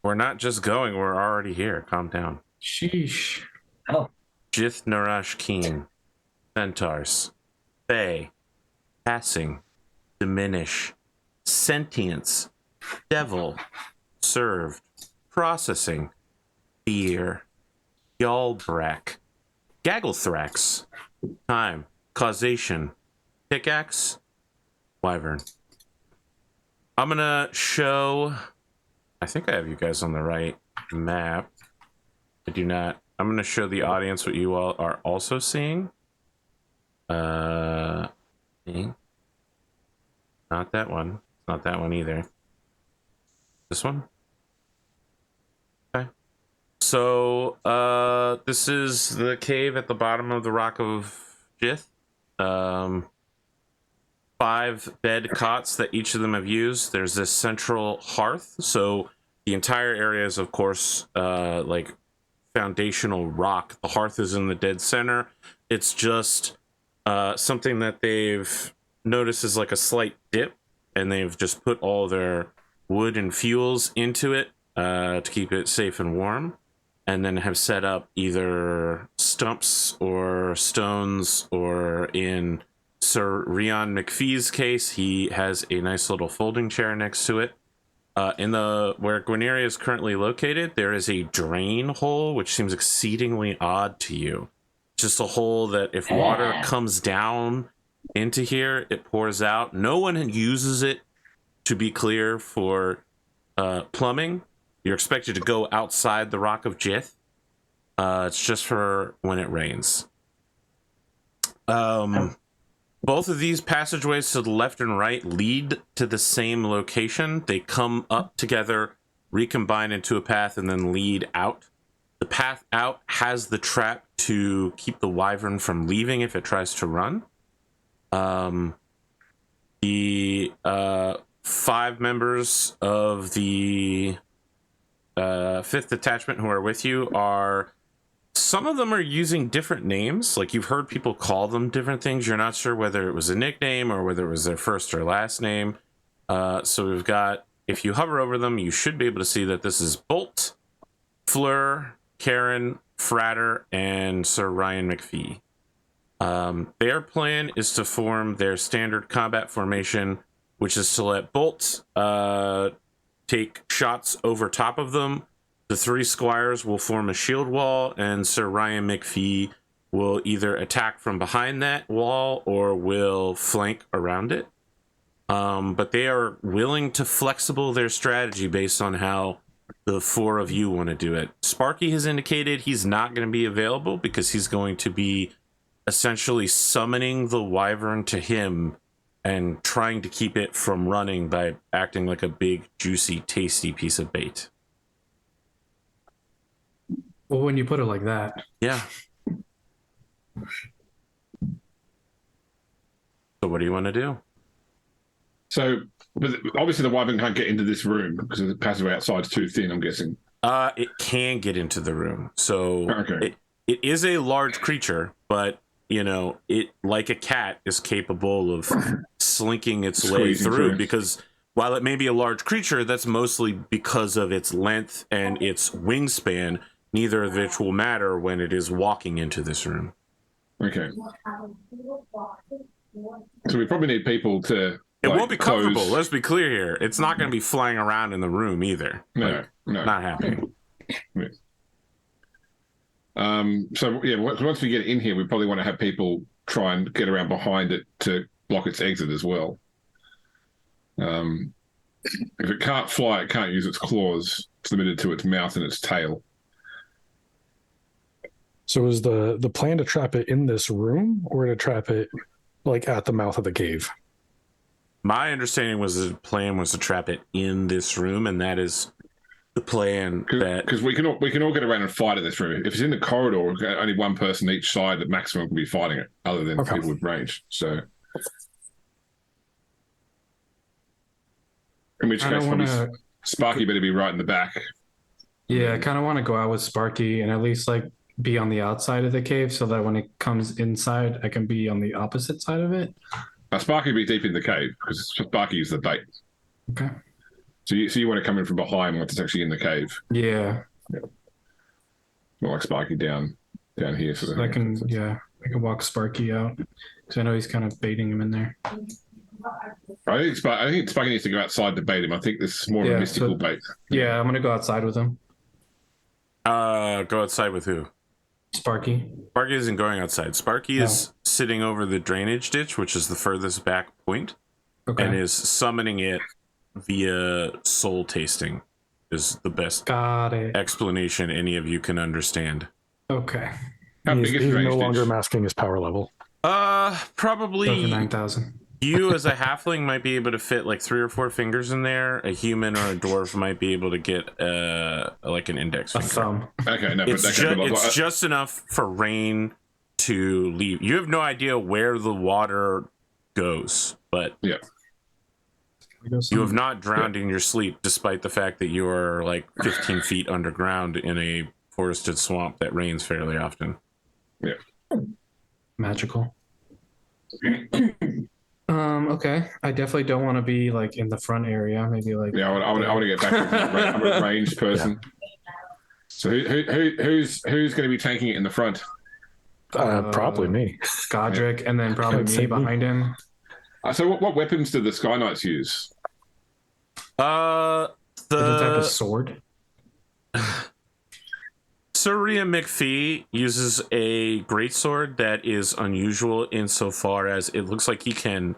We're not just going, we're already here. Calm down. Sheesh. Oh, Jith Narash Keen. Centaurs. Fae. Passing. Diminish. Sentience. Devil. Served. Processing. Fear. Yalbrak. Gagglethrax. Time. Causation. Pickaxe. Wyvern. I'm gonna show... I think I have you guys on the right map. I do not. I'm gonna show the audience what you all are also seeing. Not that one. Not that one either. This one? Okay. So, this is the cave at the bottom of the Rock of Jith. 5 bed cots that each of them have used. There's this central hearth. So the entire area is, of course, like foundational rock. The hearth is in the dead center. It's just something that they've noticed is like a slight dip, and they've just put all their wood and fuels into it to keep it safe and warm, and then have set up either stumps or stones, or in Sir Rion McPhee's case, he has a nice little folding chair next to it. In the where Gwyneria is currently located, there is a drain hole, which seems exceedingly odd to you. Just a hole that if water comes down into here, it pours out. No one uses it, to be clear, for plumbing. You're expected to go outside the Rock of Jith. It's just for when it rains. Both of these passageways to the left and right lead to the same location. They come up together, recombine into a path, and then lead out. The path out has the trap to keep the wyvern from leaving if it tries to run. The 5 members of the 5th detachment who are with you are... Some of them are using different names. Like, you've heard people call them different things. You're not sure whether it was a nickname or whether it was their first or last name. So we've got, if you hover over them, you should be able to see that this is Bolt, Fleur, Karen, Fratter, and Sir Ryan McPhee. Their plan is to form their standard combat formation, which is to let Bolt take shots over top of them. The 3 squires will form a shield wall, and Sir Ryan McPhee will either attack from behind that wall or will flank around it. But they are willing to flexible their strategy based on how the 4 of you want to do it. Sparky has indicated he's not going to be available because he's going to be essentially summoning the wyvern to him and trying to keep it from running by acting like a big, juicy, tasty piece of bait. Well, when you put it like that. Yeah. So what do you want to do? So, but obviously the wyvern can't get into this room because the passageway outside is too thin, I'm guessing. It can get into the room. So okay. It is a large creature, but, you know, it, like a cat, is capable of slinking its way through, because while it may be a large creature, that's mostly because of its length and its wingspan, neither of which will matter when it is walking into this room. Okay. So we probably need people to... It won't be comfortable. Let's be clear here. It's not going to be flying around in the room either. No, no. Not happening. Yeah. So, yeah, once we get in here, we probably want to have people try and get around behind it to block its exit as well. If it can't fly, it can't use its claws. It's limited to its mouth and its tail. So is the plan to trap it in this room or to trap it like at the mouth of the cave? My understanding was the plan was to trap it in this room, and that is the plan. Because we can all get around and fight in this room. If it's in the corridor, only one person each side at maximum can be fighting it, other than people with range. So, in which case, probably Sparky better be right in the back. Yeah, I kind of want to go out with Sparky and at least like be on the outside of the cave so that when it comes inside, I can be on the opposite side of it. Sparky be deep in the cave because Sparky is the bait. Okay. So you want to come in from behind once it's actually in the cave. Yeah. Not like Sparky down here. So I can walk Sparky out because I know he's kind of baiting him in there. I think Sparky needs to go outside to bait him. I think this is more of a mystical bait. Yeah, I'm gonna go outside with him. Go outside with who? Sparky. Sparky isn't going outside. Sparky is sitting over the drainage ditch, which is the furthest back point, and is summoning it via soul tasting. Is the best explanation any of you can understand. Okay. He's no longer masking his power level. Probably over 9,000. You as a halfling might be able to fit like 3 or 4 fingers in there. A human or a dwarf might be able to get like an index finger. A thumb. Okay, no, it's just enough for rain to leave. You have no idea where the water goes, but yeah. You have not drowned in your sleep, despite the fact that you are like 15 feet underground in a forested swamp that rains fairly often. Yeah. Magical. Okay. I definitely don't want to be like in the front area. Maybe like I want to get back to I'm a ranged person. Yeah. So who's going to be tanking it in the front? Probably me. Godric, and then probably me behind him. So what weapons do the Sky Knights use? The type of sword. Saria McPhee uses a greatsword that is unusual insofar as it looks like he can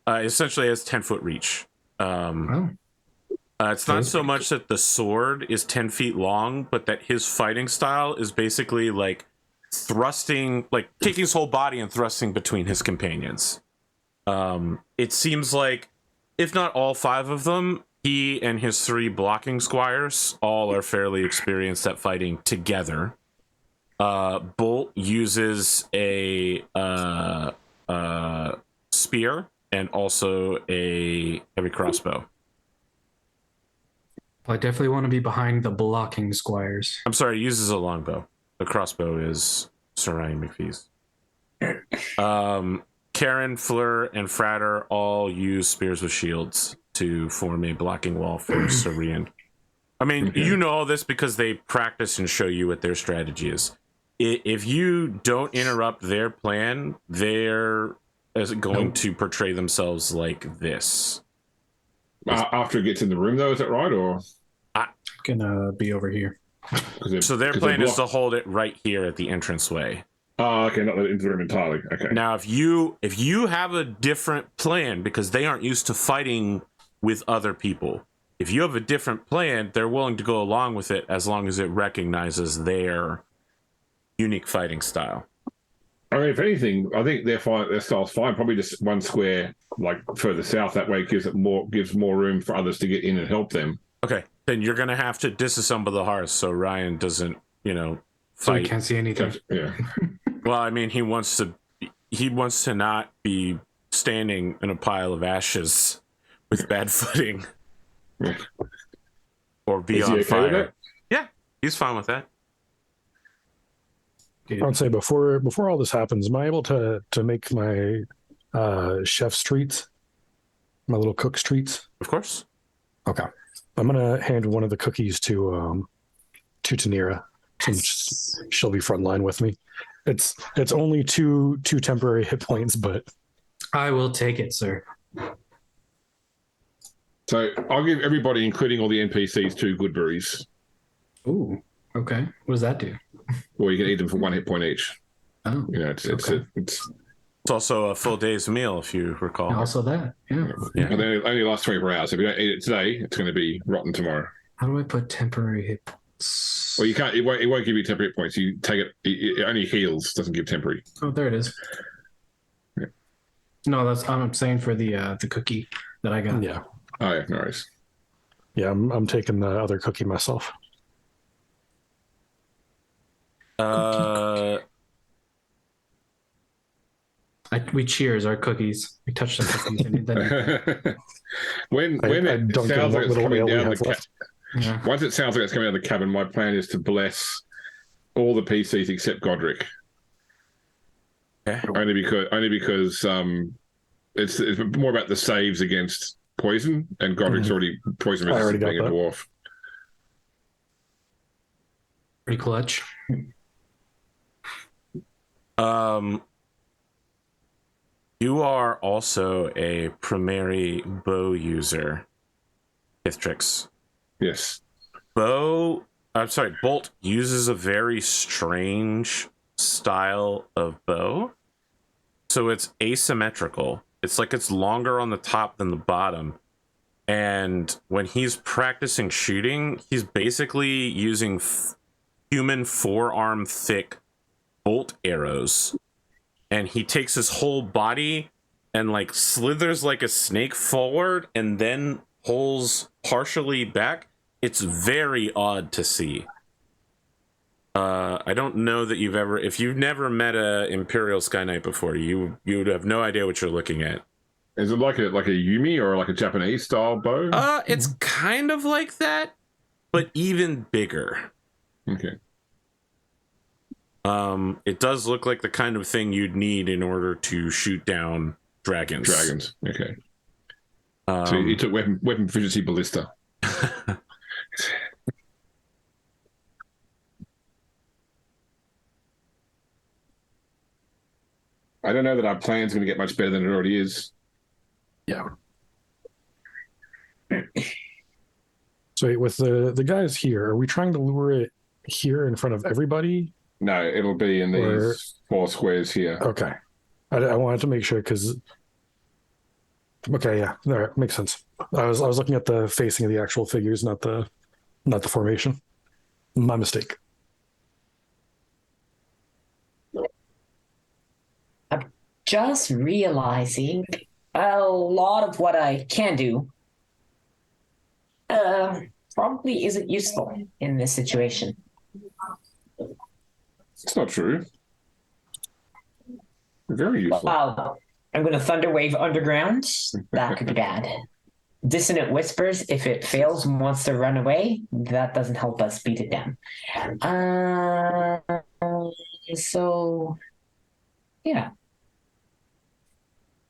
essentially has 10-foot reach. It's not so much that the sword is 10 feet long, but that his fighting style is basically like thrusting, like taking his whole body and thrusting between his companions. It seems like, if not all 5 of them, he and his 3 blocking squires all are fairly experienced at fighting together. Bolt uses a spear and also a heavy crossbow. I definitely want to be behind the blocking squires. I'm sorry, he uses a longbow. The crossbow is Sarai McPhee's. Karen, Fleur, and Frater all use spears with shields to form a blocking wall for Sarian. I mean, you know all this because they practice and show you what their strategy is. If you don't interrupt their plan, they're going to portray themselves like this. After it gets in the room, though, is that right? Or gonna be over here. So their plan is to hold it right here at the entranceway. Oh, okay, not into the room entirely. Okay. Now, if you have a different plan, because they aren't used to fighting with other people, if you have a different plan, they're willing to go along with it as long as it recognizes their unique fighting style. I mean, if anything, I think their style's fine. Probably just one square, like further south. That way, gives more room for others to get in and help them. Okay, then you're gonna have to disassemble the hearth so Ryan doesn't, fight. So he can't see anything. Yeah. Well, I mean, he wants to not be standing in a pile of ashes with bad footing, or be on fire. Yeah, he's fine with that. I'd say before all this happens, am I able to make my chef's treats, my little cook's treats? Of course. Okay, I'm gonna hand one of the cookies to Tanira, since she'll be frontline with me. It's only two temporary hit points, but I will take it, sir. So I'll give everybody, including all the NPCs, 2 good berries. Ooh, okay. What does that do? Or you can eat them for 1 hit point each. Oh, it's also a full day's meal, if you recall. And also that, yeah. But they only last 24 hours. If you don't eat it today, it's going to be rotten tomorrow. How do I put temporary hit points? Well, you can't. It won't give you temporary hit points. You take it. It only heals. Doesn't give temporary. Oh, there it is. Yeah. No, I'm saying for the cookie that I got. Yeah. Oh yeah, no worries. Yeah, I'm taking the other cookie myself. We cheers our cookies. We touch the cookies. And then when it sounds like it's coming down the once it sounds like it's coming out of the cabin, my plan is to bless all the PCs except Godric. Okay. Only because it's more about the saves against poison, and Godric's already poison resistant being a dwarf. Pretty clutch. You are also a primary bow user, Hithrix. Yes. Bolt uses a very strange style of bow. So it's asymmetrical. It's like it's longer on the top than the bottom. And when he's practicing shooting, he's basically using human forearm thick bolt arrows. And he takes his whole body and like slithers like a snake forward and then pulls partially back. It's very odd to see. I don't know that if you've never met a Imperial Sky Knight before, you would have no idea what you're looking at. Is it like a Yumi or like a Japanese style bow? It's kind of like that, but even bigger. Okay. It does look like the kind of thing you'd need in order to shoot down dragons. Okay. So you took weapon proficiency ballista. I don't know that our plan's going to get much better than it already is. Yeah. So with the guys here, are we trying to lure it here in front of everybody? No, it'll be in these 4 squares here. Okay. I wanted to make sure because... Okay, yeah. All right, makes sense. I was looking at the facing of the actual figures, not the formation. My mistake. I'm just realizing a lot of what I can do probably isn't useful in this situation. It's not true. Very useful. Wow. I'm going to Thunder Wave Underground. That could be bad. Dissonant Whispers, if it fails and wants to run away, that doesn't help us beat it down. So, yeah.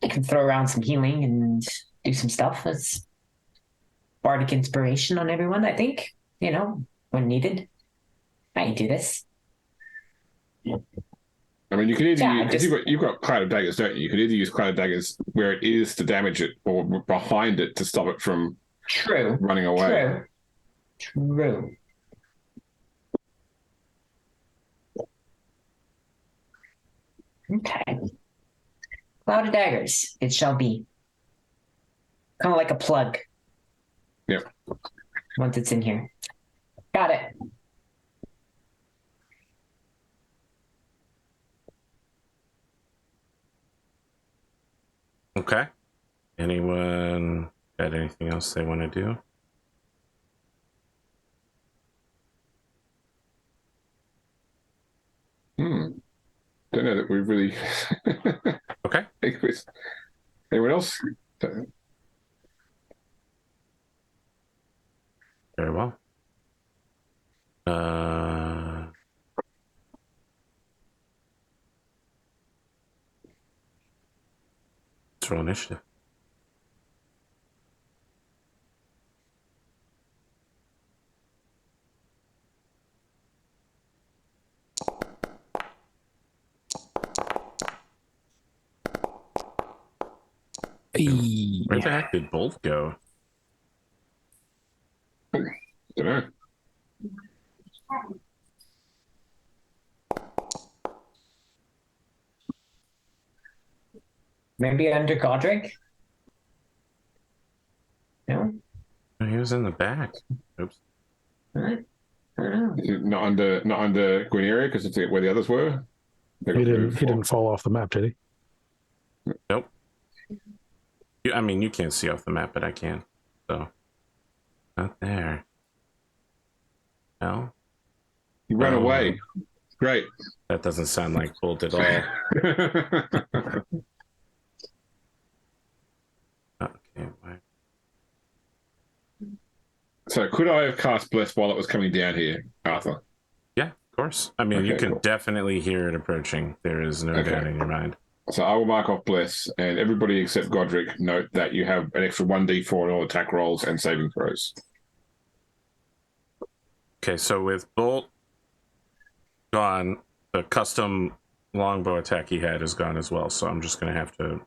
I can throw around some healing and do some stuff. That's bardic inspiration on everyone, I think. You know, when needed. I can do this. I mean, you can either use, you've got Cloud of Daggers, don't you? You could either use Cloud of Daggers where it is to damage it, or behind it to stop it from running away. True. Okay. Cloud of Daggers, it shall be. Kind of like a plug. Yep. Once it's in here. Got it. Okay. Anyone got anything else they want to do? Don't know that we've really... Okay. Anyone else? Very well. Let's roll initiative. Where the heck did Bolt go? Don't know. Maybe under Godric? No? He was in the back. Oops. I don't know. Not under Guineria, because it's where the others were. He didn't fall off the map, did he? Nope. I mean, you can't see off the map, but I can. So, not there. No. He ran away. Great. That doesn't sound like Bolt at all. Okay. So, could I have cast Bless while it was coming down here, Arthur? Yeah, of course. I mean, you can definitely hear it approaching. There is no doubt in your mind. So I will mark off bless, and everybody except Godric note that you have an extra 1d4 on all attack rolls and saving throws. Okay, so with bolt gone, the custom longbow attack he had is gone as well. So I'm just gonna have to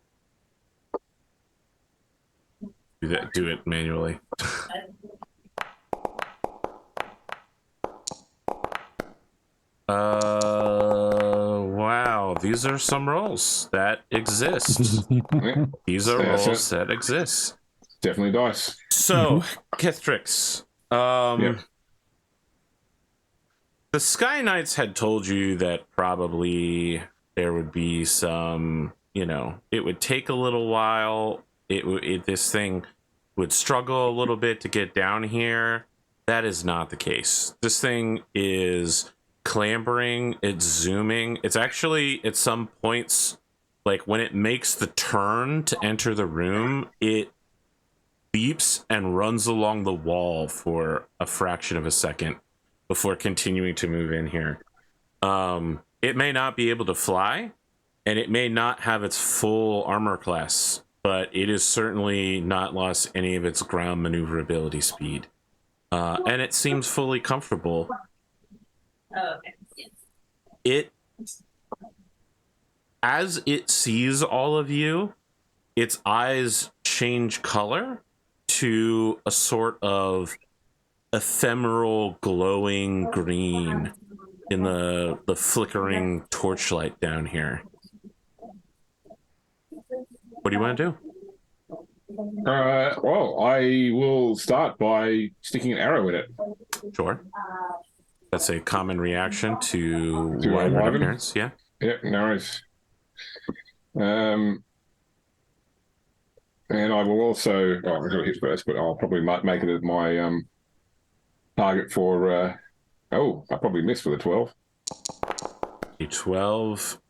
do it manually. Wow, these are some rolls that exist. These are rolls that exist. Definitely dice. So, Kithtrix, the Sky Knights had told you that probably there would be some, it would take a little while. This thing would struggle a little bit to get down here. That is not the case. This thing is clambering, it's zooming. It's actually, at some points, like when it makes the turn to enter the room, it beeps and runs along the wall for a fraction of a second before continuing to move in here. It may not be able to fly, and it may not have its full armor class, but it is certainly not lost any of its ground maneuverability speed. And it seems fully comfortable. As it sees all of you, its eyes change color to a sort of ephemeral glowing green in the flickering torchlight down here. What do you want to do? Well, I will start by sticking an arrow in it. Sure. That's a common reaction to wyvern appearance. Yeah. Yep, nice. And I will also. I'm going to hit first, but I'll probably make it as my target for. I probably missed with a 12. A 12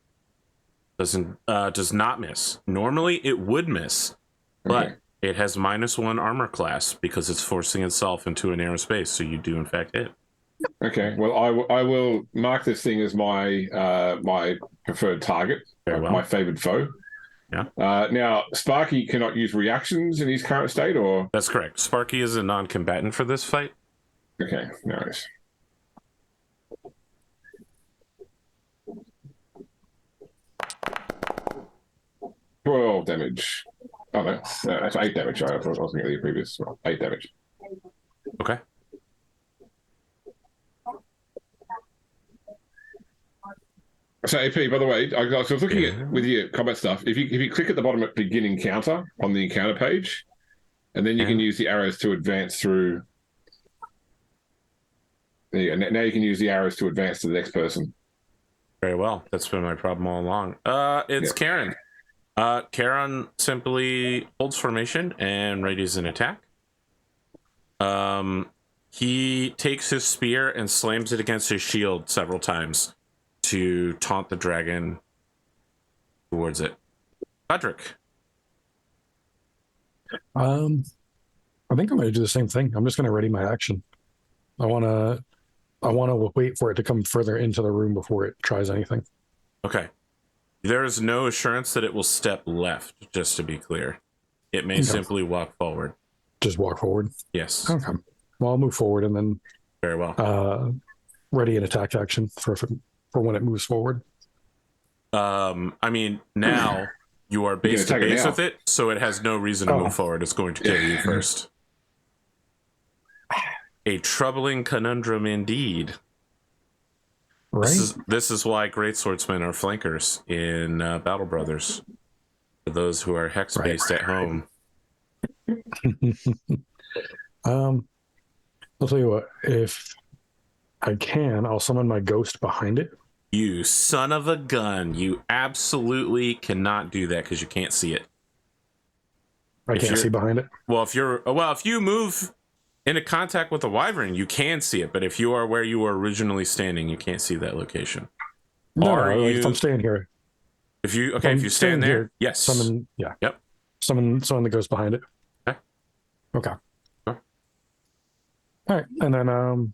does not miss. Normally, it would miss, but it has -1 armor class because it's forcing itself into a narrow space. So you do in fact hit. Okay. Well, I will mark this thing as my my preferred target, my favored foe. Yeah. Now, Sparky cannot use reactions in his current state, or that's correct. Sparky is a non-combatant for this fight. Okay. Nice. Well, damage. Oh no, that's 8 damage. I was looking at the previous 8 damage. Okay. So AP, by the way, I was looking at with your combat stuff. If you click at the bottom at begin encounter on the encounter page, and then you can use the arrows to advance through. There you go. Now you can use the arrows to advance to the next person. Very well. That's been my problem all along. It's Karen. Karen simply holds formation and readies an attack. He takes his spear and slams it against his shield several times to taunt the dragon towards it. Patrick. I think I'm going to do the same thing. I'm just going to ready my action. I want to wait for it to come further into the room before it tries anything. Okay. There is no assurance that it will step left, just to be clear. It may simply walk forward. Just walk forward? Yes. Okay. Well, I'll move forward and then... Very well. Ready an attack action for when it moves forward. I mean, now you are base to base with it, so it has no reason to move forward. It's going to kill you first. A troubling conundrum indeed. Right. This is why great swordsmen are flankers in Battle Brothers. For those who are hex based at home. I'll tell you what. If I can, I'll summon my ghost behind it. You son of a gun! You absolutely cannot do that because you can't see it. I can't see behind it. Well, if you move into contact with the wyvern, you can see it. But if you are where you were originally standing, you can't see that location. No, if I'm staying here. If you stand there, here, yes. Summon. Yeah. Yep. Summon that goes behind it. Okay. Okay. Sure. All right, and then and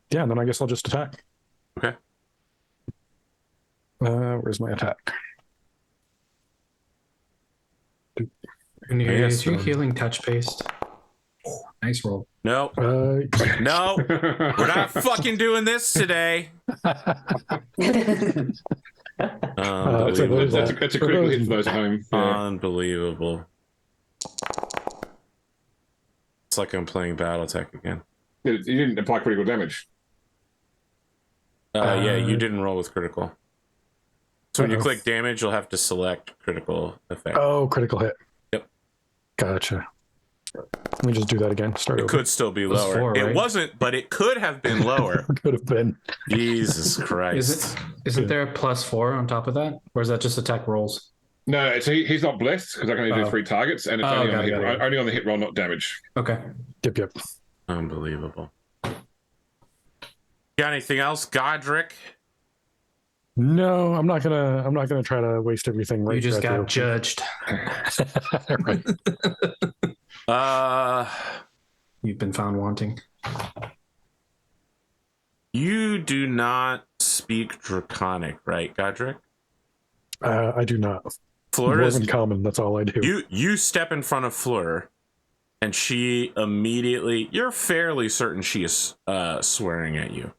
then I guess I'll just attack. Okay. Where's my attack? And Yes, is your so- healing touch based? Nice roll. No, no, we're not fucking doing this today. Unbelievable. That's a critical hit for those at home. Yeah. Unbelievable. It's like I'm playing BattleTech again. You didn't apply critical damage. Yeah, you didn't roll with critical. So when you Uh-oh. click damage, you'll have to select critical effect. Oh, critical hit. Yep. Gotcha. Let me just do that again. Start It over. could still be was lower. 4, It right? wasn't, but it could have been lower. Could have been. Jesus Christ. Isn't there a +4 on top of that? Or is that just attack rolls? No, so he's not blessed because I can only do 3 targets, and it's Oh, only, got on it, the hit, got it. only on the hit roll, not damage. Okay. Yep. Unbelievable. Got anything else, Godric? No, I'm not gonna try to waste everything right. You just right got judged. right. You've been found wanting. You do not speak Draconic, right, Godric? I do not. Fleur Dwarven common. That's all I do. you step in front of Fleur, and she immediately. You're fairly certain she is swearing at you.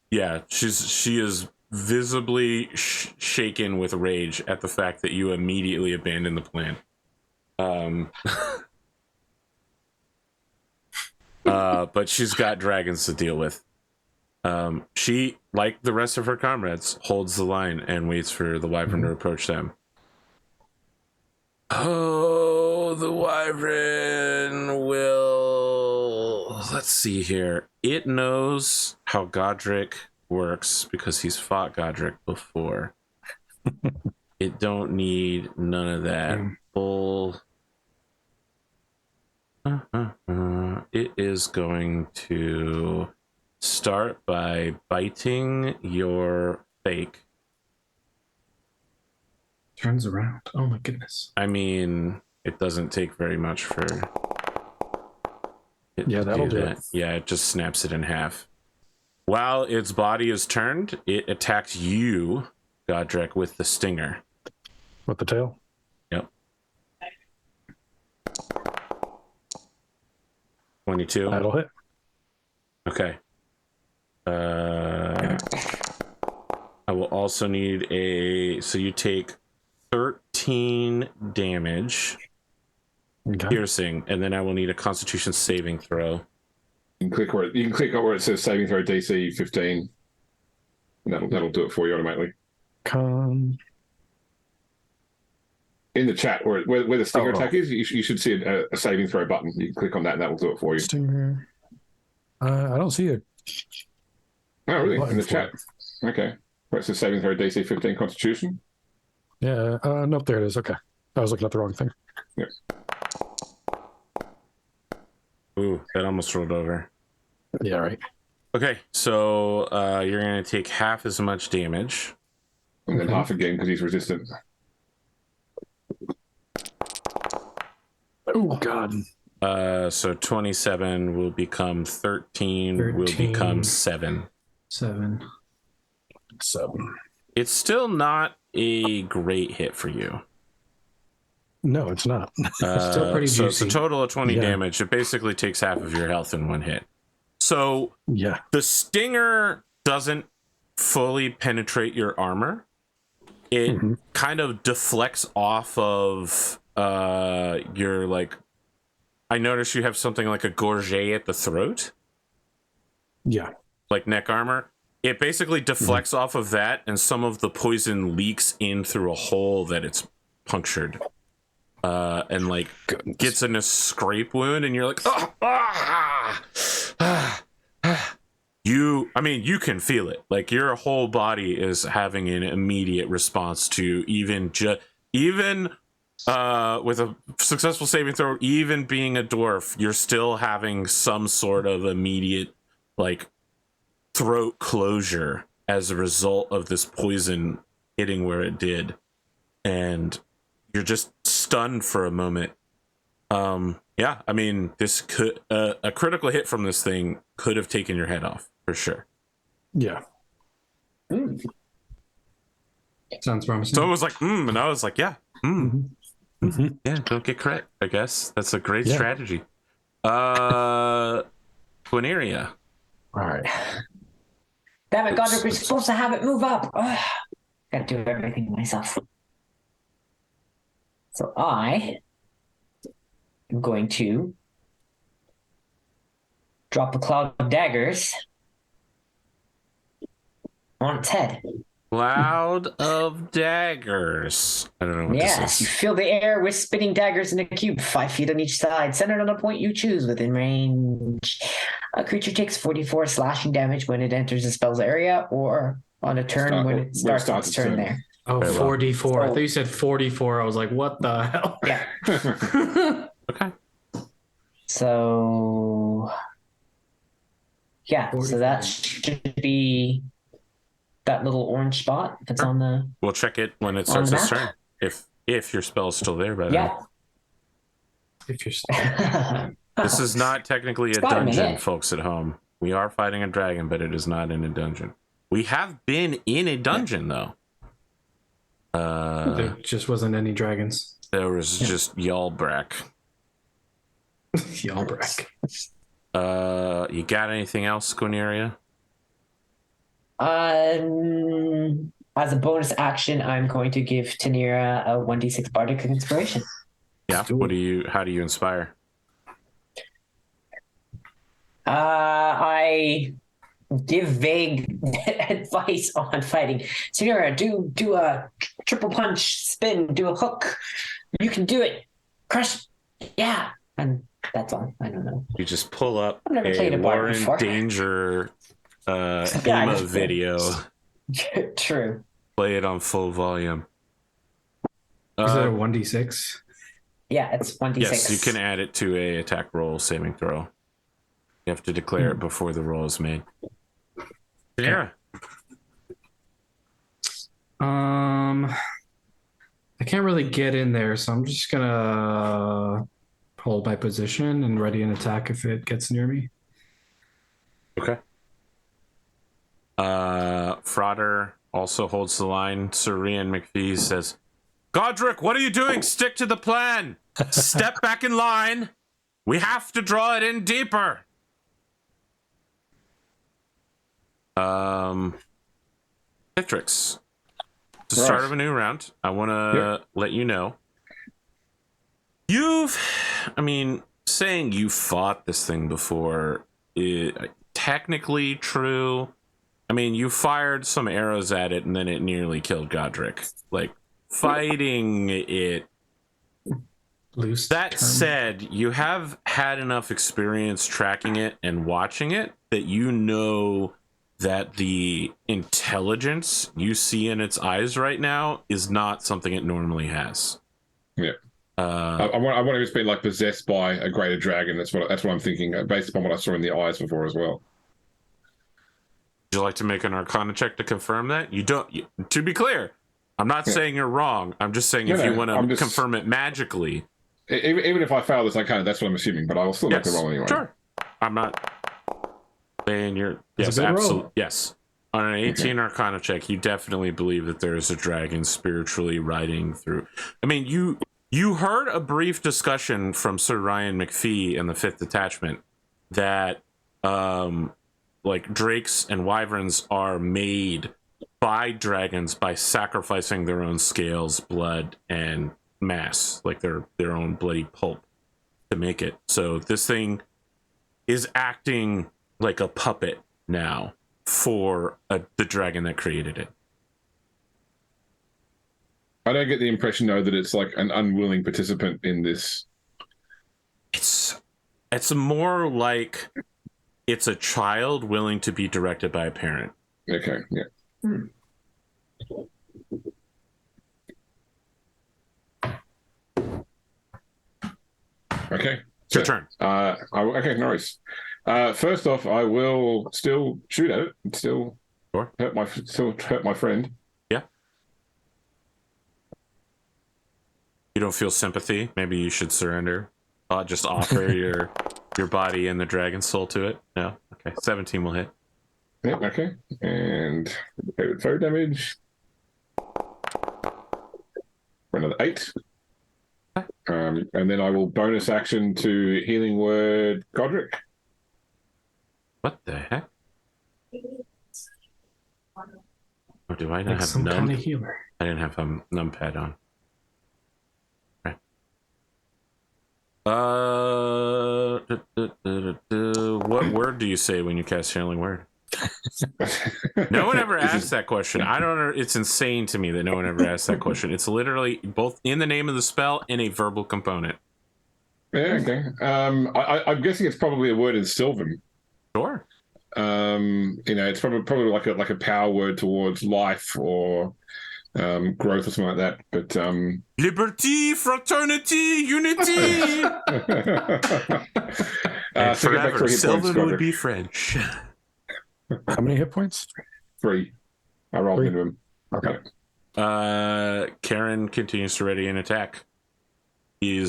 Yeah, she is visibly shaken with rage at the fact that you immediately abandoned the plan. But she's got dragons to deal with. She, like the rest of her comrades, holds the line and waits for the wyvern to approach them. Oh, the wyvern will... Let's see here. It knows how Godric works because he's fought Godric before. It don't need none of that bull. It is going to start by biting your fake. Turns around. Oh my goodness. I mean, it doesn't take very much for it Yeah, to that'll do that. it. Yeah, it just snaps it in half. While its body is turned, it attacks you, Godric, with the stinger. With the tail. Yep. 22. That'll hit. Okay. I will also need a... So you take 13 damage Okay. piercing, and then I will need a Constitution saving throw. You can click where it says saving throw DC 15. And that'll do it for you automatically. Con. In the chat where the stinger Oh. attack is, you should see a saving throw button. You can click on that, and that will do it for you. Stinger. I don't see it. Oh, really? Button In the for chat. Okay. Where it says saving throw DC 15 Constitution. Yeah. Nope. There it is. Okay. I was looking at the wrong thing. Ooh, that almost rolled over. Yeah. Right. Okay, so you're going to take half as much damage. And then half again because he's resistant. Oh God. So 27 will become 13 will 13. become 7. 7. 7. It's still not a great hit for you. No, it's not. Still pretty So it's a juicy. total of 20 Yeah. damage. It basically takes half of your health in one hit. So Yeah. the stinger doesn't fully penetrate your armor. It kind of deflects off of your, like, I notice you have something like a gorget at the throat, Yeah. like neck armor. It basically deflects off of that, and some of the poison leaks in through a hole that it's punctured. And like Goodness. gets in a scrape wound, and you're like, you can feel it. Like your whole body is having an immediate response to even with a successful saving throw, even being a dwarf, you're still having some sort of immediate like throat closure as a result of this poison hitting where it did, and you're just stunned for a moment. Yeah, I mean, this could a critical hit from this thing could have taken your head off for sure. Yeah. Sounds promising. So it was like, and I was like, yeah, Mhm. yeah, don't get credit. I guess that's a great Yeah. strategy. Quineria. All right. Damn it, Godric, we're supposed to have it move up. Ugh. Gotta do everything myself. So I am going to drop a cloud of daggers on its head. Cloud of daggers. I don't know what Yes, this you is. fill the air with spinning daggers in a cube, 5 feet on each side, centered on a point you choose within range. A creature takes 44 slashing damage when it enters the spell's area, or on a turn when it starts its turn there. Oh, Very well. 4d4. I Oh. thought you said 44. I was like, what the hell? Yeah. Okay. So yeah, so 45. that should be that little orange spot that's on the We'll check it when it On starts the its map? turn. If your spell is still there by then. yeah. If you're This is not technically a It's got a dungeon, minute. folks at home. We are fighting a dragon, but it is not in a dungeon. We have been in a dungeon, though. there just wasn't any dragons. There was just Yalbrack. Yalbrack. You got anything else, Quineria? As a bonus action, I'm going to give Tanira a 1d6 bardic inspiration. Yeah. do How do you inspire? I give vague advice on fighting. Tanira, do a triple punch, spin, do a hook. You can do it. Crush. Yeah. And that's all. I don't know. You just pull up I've never played a a bard Lauren before. Danger I emo just- video. True. Play it on full volume. Is it a 1d6? Yeah, it's 1d6. Yes, you can add it to a attack roll saving throw. You have to declare it before the roll is made. Yeah. I can't really get in there, so I'm just gonna hold my position and ready an attack if it gets near me. Okay. Frauder also holds the line. Sir Rian McPhee says, Godric, what are you doing? Stick to the plan. Step back in line. We have to draw it in deeper. Citrix. To Right. start of a new round, I want to let you know. Saying you fought this thing before is technically true. I mean, you fired some arrows at it and then it nearly killed Godric. Like, fighting it. Loose. That term. said, you have had enough experience tracking it and watching it that you know that the intelligence you see in its eyes right now is not something it normally has. Yeah. I wonder if it's been like possessed by a greater dragon. That's what I'm thinking, based upon what I saw in the eyes before as well. Would you like to make an Arcana check to confirm that? To be clear, I'm not saying you're wrong. I'm just saying if you want to confirm it magically. Even if I fail this, I can't. That's what I'm assuming, but I'll still make the roll anyway. Sure. I'm not saying you're. It's Yes, a good roll. absolutely. Yes. On an 18 Arcana check, you definitely believe that there is a dragon spiritually riding through. I mean, you heard a brief discussion from Sir Ryan McPhee in the 5th Detachment that like drakes and wyverns are made by dragons by sacrificing their own scales, blood, and mass, like their own bloody pulp to make it. So this thing is acting like a puppet now for the dragon that created it. I don't get the impression though that it's like an unwilling participant in this. It's more like it's a child willing to be directed by a parent. Okay, yeah. Okay. It's your turn. Okay, no worries. First off, I will still shoot at it. Still Sure. hurt my friend. Yeah. You don't feel sympathy? Maybe you should surrender. Just offer your body and the dragon soul to it. No. Okay. 17 will hit. Yep. Okay. And fire damage. for another 8. And then I will bonus action to healing word Godric. What the heck? Oh, do I not Like have some kind of healer. I didn't have a numpad on. Right. What word do you say when you cast Healing Word? No one ever asked that question. I don't know. It's insane to me that no one ever asked that question. It's literally both in the name of the spell and a verbal component. Yeah, okay. I'm guessing it's probably a word in Sylvan. Sure. It's probably like a power word towards life or growth or something like that. But Liberty, fraternity, unity. And so get back forever, 3 hit points, Sylvan would Godric. be French. How many hit points? 3. I rolled 3? minimum. Okay. Karen continues to ready an attack. He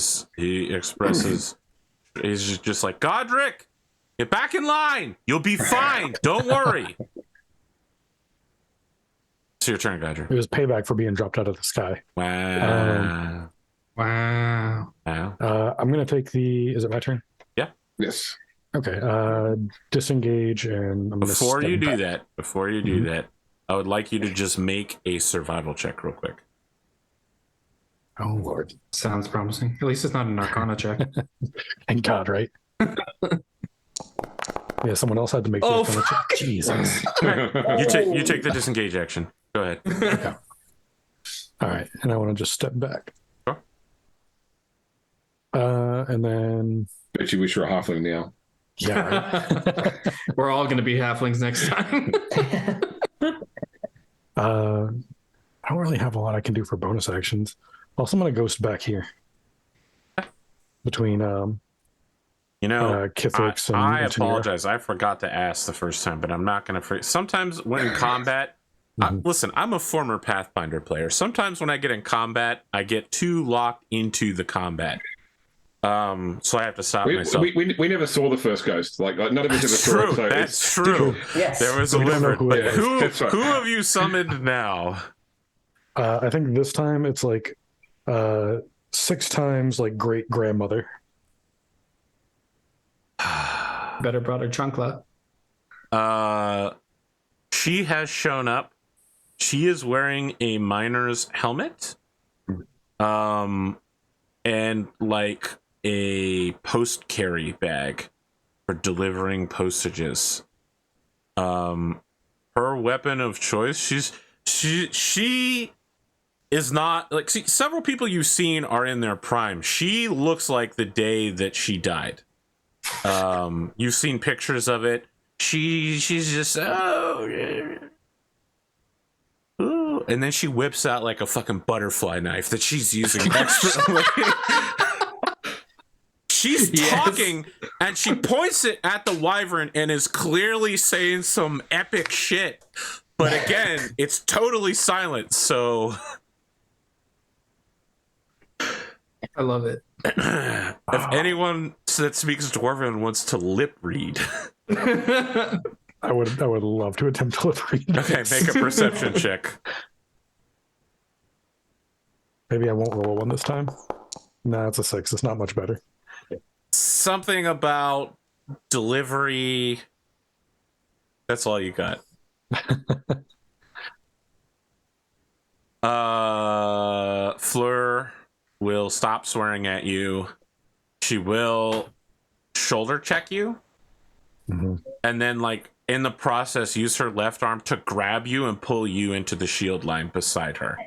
expresses, he's just like, Godric, get back in line. You'll be fine. Don't worry. It's your turn, Godric. It was payback for being dropped out of the sky. Wow. Wow. Wow. I'm going to take the... Is it my turn? Yes. Okay. Disengage, and I'm going to Before you do back. that, I would like you to just make a survival check real quick. Oh, Lord. Sounds promising. At least it's not an Arcana check. Thank God, right? Yeah, someone else had to make the Oh, Arcana check. fuck. Jesus. You take the disengage action. Go ahead. Okay. All right. And I want to just step back. Sure. And then... Bet you wish you were a halfling now. Yeah, right. We're all going to be halflings next time. I don't really have a lot I can do for bonus actions. Also, I'm going to ghost back here. Between Kithrix and I and Tanira. apologize. I forgot to ask the first time, but I'm not going to forget. Sometimes when in combat, listen, I'm a former Pathfinder player. Sometimes when I get in combat, I get too locked into the combat. So I have to stop myself. We never saw the first ghost. Like none of us ever saw True, it. So that's true. Yes. There was a We don't know wizard. who But it is. who That's right. have you summoned now? I think this time it's like 6 times like great grandmother. Better brought her chunkla. She has shown up. She is wearing a miner's helmet. And like a post carry bag for delivering postages. Her weapon of choice, she is not like, see, several people you've seen are in their prime. She looks like the day that she died. You've seen pictures of it. She's just ooh, and then she whips out like a fucking butterfly knife that she's using extra. She's talking and she points it at the wyvern and is clearly saying some epic shit. But again, it's totally silent, so I love it. if anyone that speaks Dwarven wants to lip read. I would love to attempt to lip read. Okay, make a perception check. Maybe I won't roll a 1 this time. Nah, it's a 6. It's not much better. Something about delivery. That's all you got. Fleur will stop swearing at you. She will shoulder check you. Mm-hmm. And then, like, in the process, use her left arm to grab you and pull you into the shield line beside her.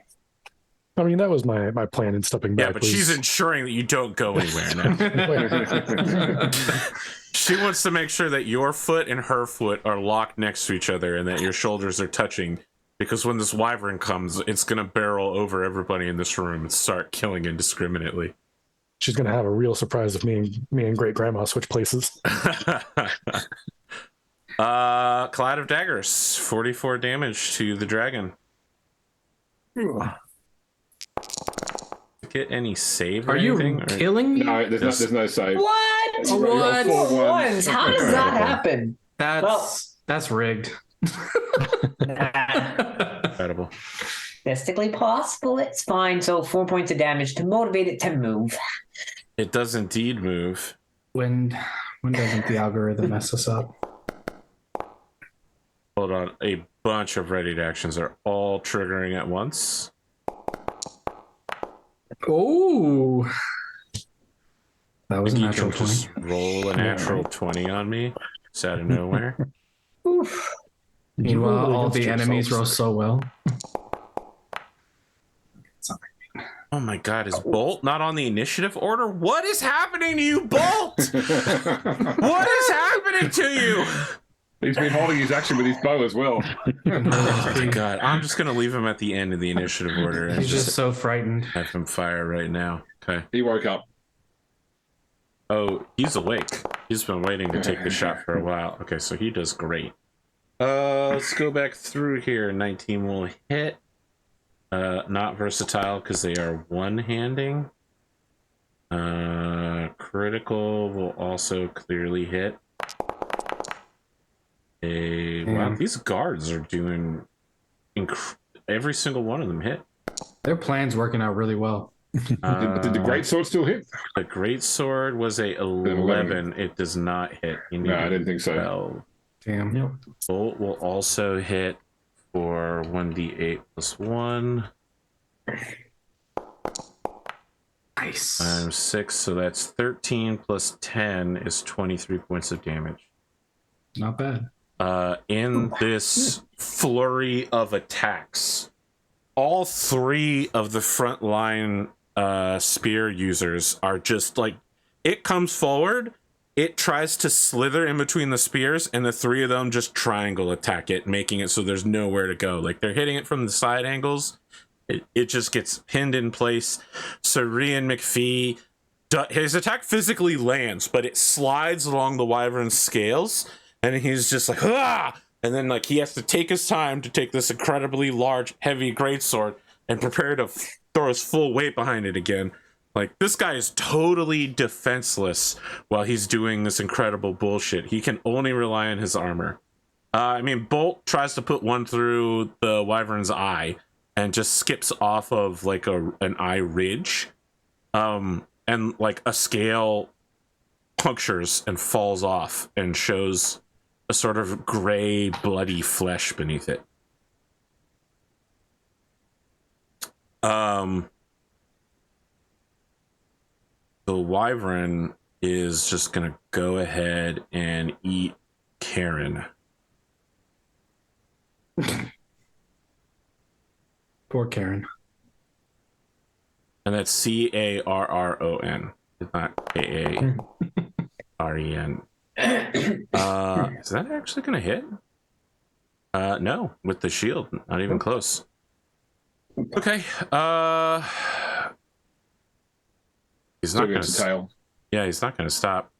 I mean, that was my plan in stepping back. Yeah, but she's ensuring that you don't go anywhere now. She wants to make sure that your foot and her foot are locked next to each other and that your shoulders are touching, because when this wyvern comes, it's going to barrel over everybody in this room and start killing indiscriminately. She's going to have a real surprise if me and great grandma switch places. Cloud of Daggers, 44 damage to the dragon. Get any save or Are you anything? killing me? No, there's no save. What? You rolled What? 4 ones. How does that happen? That's rigged. Incredible. realistically possible. It's fine. So 4 points of damage to motivate it to move. It does indeed move. When doesn't the algorithm mess us up? Hold on. A bunch of ready actions are all triggering at once. Oh, that was a You natural can 20. just roll a natural 20 on me. It's out of nowhere. Oof. Meanwhile, all the against enemies roll yourselves? so well. Oh my god, is Bolt not on the initiative order? What is happening to you, Bolt? What is happening to you? He's been holding his action with his bow as well. Oh my god, I'm just gonna leave him at the end of the initiative order and He's just just so frightened. have him fire right now. Okay. He woke up. Oh, he's awake. He's been waiting to take the shot for a while. Okay, so he does great. Let's go back through here. 19 will hit. Not versatile because they are one-handing. Critical will also clearly hit. Wow, these guards are doing every single one of them hit. Their plan's working out really well. Did the great sword still hit? The great sword was a 11. It does not hit. No, I didn't think so. 12. Damn. Yep. Bolt will also hit for 1d8 plus 1 Nice. times 6, so that's 13 plus 10 is 23 points of damage. Not bad. In this flurry of attacks, all 3 of the front line spear users are just like, it comes forward, it tries to slither in between the spears, and the 3 of them just triangle attack it, making it so there's nowhere to go. Like, they're hitting it from the side angles. It just gets pinned in place. So Rian McPhee, his attack physically lands, but it slides along the wyvern's scales, and he's just like, ah! And then, like, he has to take his time to take this incredibly large, heavy greatsword and prepare to throw his full weight behind it again. Like, this guy is totally defenseless while he's doing this incredible bullshit. He can only rely on his armor. I mean, Bolt tries to put one through the wyvern's eye and just skips off of, like, an eye ridge. And, like, a scale punctures and falls off and shows a sort of gray, bloody flesh beneath it. The wyvern is just gonna go ahead and eat Karen. Poor Karen. And that's Carron. It's not Karen. Is that actually gonna hit? No, with the shield, not even close. Okay. He's not gonna tail. Yeah, he's not gonna stop.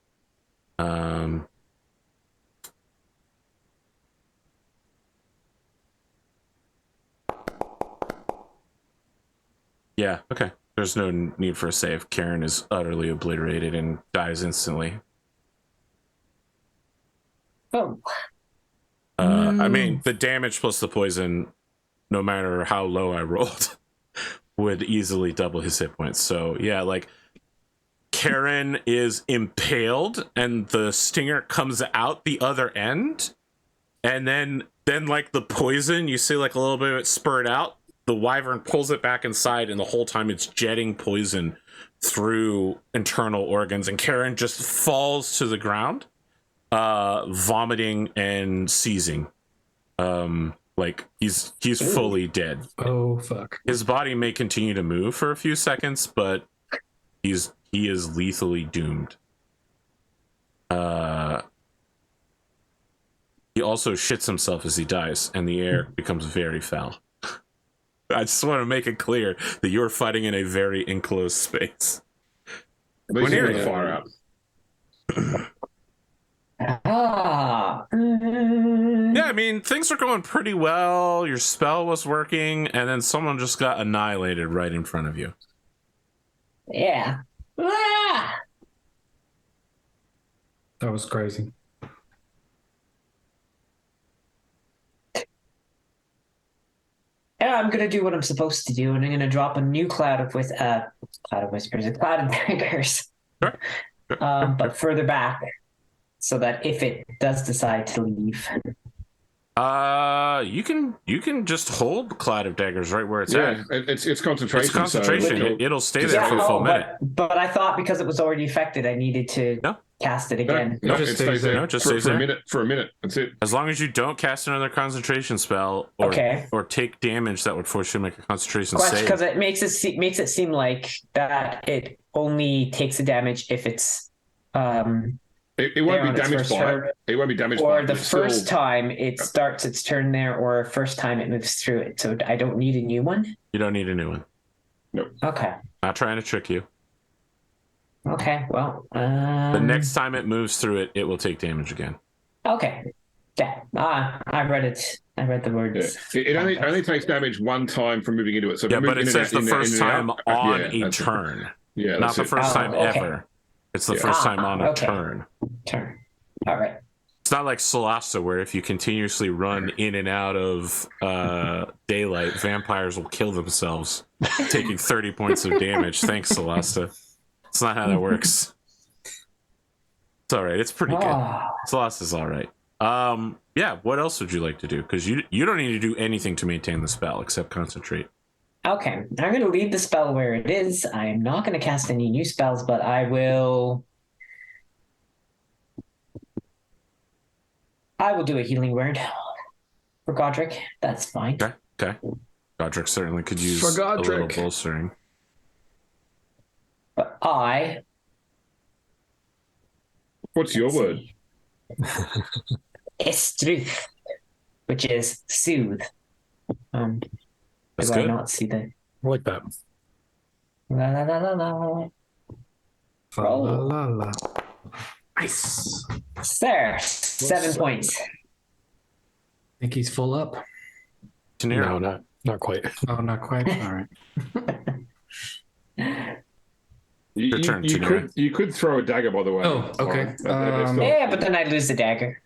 Yeah, okay. There's no need for a save. Karen is utterly obliterated and dies instantly. Oh. I mean, the damage plus the poison, no matter how low I rolled, would easily double his hit points. So, yeah, like, Karen is impaled, and the stinger comes out the other end, and then like, the poison, you see, like, a little bit of it spurt out. The wyvern pulls it back inside, and the whole time it's jetting poison through internal organs, and Karen just falls to the ground, vomiting and seizing. Like, he's fully dead. Oh, fuck. His body may continue to move for a few seconds, but he is lethally doomed. He also shits himself as he dies, and the air becomes very foul. I just want to make it clear that you're fighting in a very enclosed space. When you're the fire out. Yeah, I mean, things are going pretty well. Your spell was working, and then someone just got annihilated right in front of you. Yeah. Ah! That was crazy. Yeah, I'm gonna do what I'm supposed to do, and I'm gonna drop a new cloud of whispers, a cloud of daggers, Sure. but further back, so that if it does decide to leave, you can just hold Cloud of Daggers right where it's Yeah, at. it's concentration. It's concentration. So It'll stay there for a full minute. but I thought because it was already affected, I needed to No. cast it again. No, It it just stays stays there. there. No, it just for, stays for there. a minute. For a minute. That's it. As long as you don't cast another concentration spell or Okay. or take damage that would force you to make a concentration Question, save. because it makes it seem like that it only takes the damage if it's It won't on be its damaged first by turn, it. It won't be damaged by or it. the It's first still- time it starts its turn there, or first time it moves through it. So I don't need a new one. You don't need a new one. Okay. Not trying to trick you. Okay. Well. The next time it moves through it, it will take damage again. Okay. Yeah. I read it. I read the Yeah. words. It only takes damage one time from moving into it. So if Yeah, you but move it in says the and out- first in and time out, on yeah, a that's it. turn, Yeah, not that's the it. first time okay. ever. It's the Yeah. first time on a Okay. turn. Turn. All right. It's not like Solasta, where if you continuously run in and out of daylight, vampires will kill themselves, taking 30 points of damage. Thanks, Solasta. It's not how that works. It's all right. It's pretty good. Ah. Solasta's all right. Yeah. What else would you like to do? Because you don't need to do anything to maintain the spell except concentrate. Okay. I'm going to leave the spell where it is. I'm not going to cast any new spells, but I will do a healing word for Godric. That's fine. Okay. Okay. Godric certainly could use For a little Godric. bolstering. But What's your word? Estruth, which is soothe. That's Do good. I not see the I like that. la la la la la? La, la, la, la. Nice. There, 7 points. Think he's full up? Tanira. No, not quite. Oh, not quite. All right. You, turn, you Tanira. you could throw a dagger, by the way. Oh, okay. That's Yeah, but then I lose the dagger.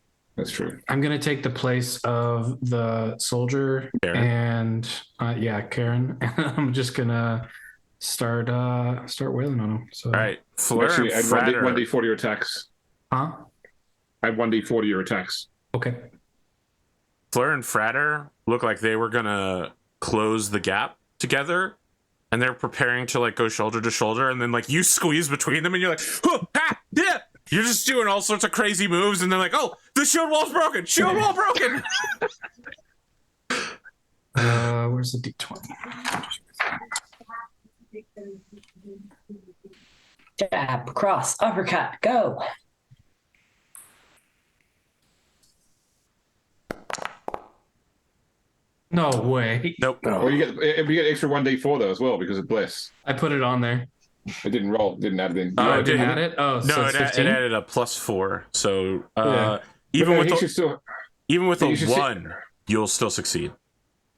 true. I'm gonna take the place of the soldier Karen. and Karen. I'm just gonna start wailing on him. So All right. Fleur Actually, and add Frater. 1d4 to your attacks. huh? Add 1d4 to your attacks. Okay. Fleur and Frater look like they were gonna close the gap together, and they're preparing to like go shoulder to shoulder, and then like you squeeze between them, and you're like, huh, ha, yeah. You're just doing all sorts of crazy moves, and they're like, oh, the shield wall's broken. Shield wall broken. Where's the D20? Jab, cross, uppercut, go. No way. Nope. Or you get extra 1d4 though as well because of bless. I put it on there. It didn't roll, didn't add it in. Oh, I it didn't didn't add it. Oh, so No, it's it 15? added a +4. So Yeah. even with he a, should still. even with a you should 1, you'll still succeed.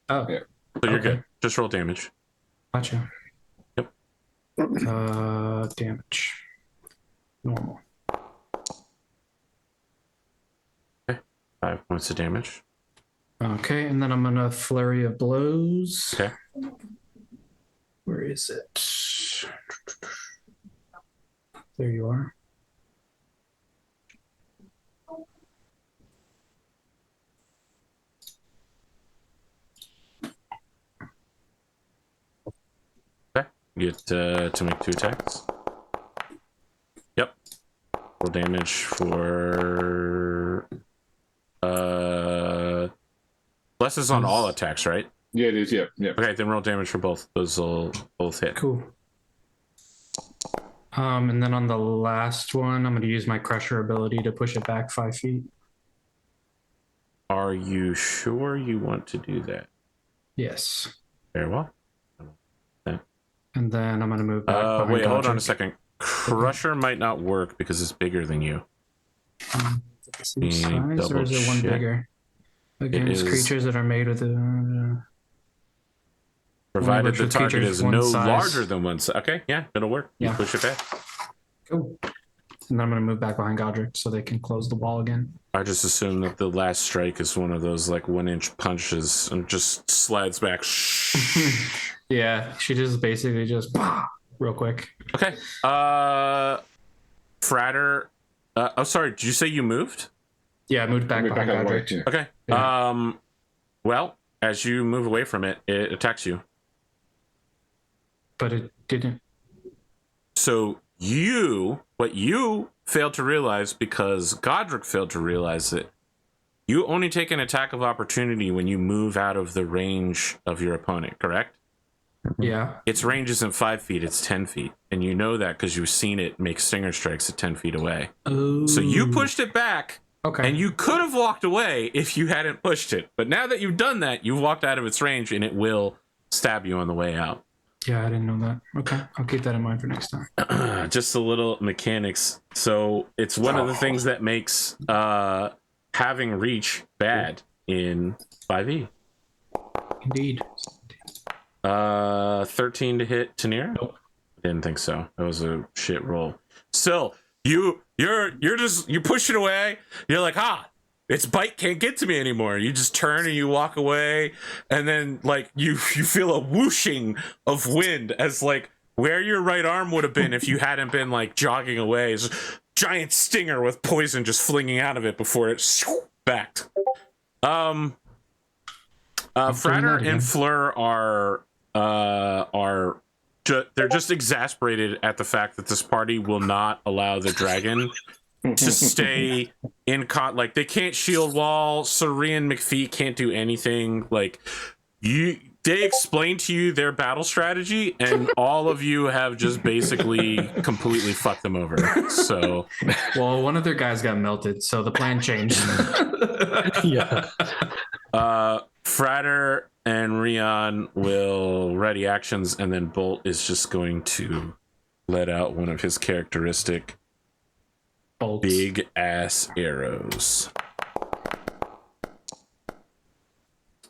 Oh, Yeah. So you're Okay. good. Just roll damage. gotcha. Yep. Damage. Normal. 5 points of damage. Okay, and then I'm gonna flurry of blows. Okay. Where is it? There you are. You get to make 2 attacks. Yep. Roll damage for less is on all attacks, right? Yeah, it is. Yeah, yeah. Okay, then roll damage for both. Those will both hit. Cool. And then on the last one, I'm going to use my crusher ability to push it back 5 feet. Are you sure you want to do that? Yes. Very well. And then I'm going to move back. behind Wait, hold on a Godric. second. Crusher might not work because it's bigger than you. Same size, double or is it one check. bigger? Against is- creatures that are made with a. Provided the virtual target creature is is one no size. larger than 1 size. Okay, yeah, it'll work. You Yeah. push it back. Cool. And then I'm going to move back behind Godric so they can close the wall again. I just assume that the last strike is one of those like 1-inch punches and just slides back. Yeah, she just basically just real quick. Okay. Fratter. Oh, sorry. Did you say you moved? Yeah, I moved back behind out of the way, Godric. too. Okay. Yeah. Well, as you move away from it, it attacks you. But it didn't. So what you failed to realize, because Godric failed to realize it, you only take an attack of opportunity when you move out of the range of your opponent, correct? Yeah. Its range isn't 5 feet, it's 10 feet. And you know that because you've seen it make stinger strikes at 10 feet away. Oh. So you pushed it back, Okay. and you could have walked away if you hadn't pushed it. But now that you've done that, you've walked out of its range, and it will stab you on the way out. Yeah, I didn't know that. Okay, I'll keep that in mind for next time. Just a little mechanics. So it's one of the things that makes having reach bad in 5e. Indeed. 13 to hit Tanir? Nope. Didn't think so. That was a shit roll. Still, you push it away. You're like, its bite can't get to me anymore. You just turn and you walk away, and then like you feel a whooshing of wind as like where your right arm would have been if you hadn't been like jogging away is a giant stinger with poison just flinging out of it before it backed. Fratter and Fleur they're just exasperated at the fact that this party will not allow the dragon to stay in like they can't shield wall. Suri and McPhee can't do anything. Like they explain to you their battle strategy, and all of you have just basically completely fucked them over. So, well, one of their guys got melted, so the plan changed. Yeah. Fratter and Rion will ready actions, and then Bolt is just going to let out one of his characteristic Bolts. big ass arrows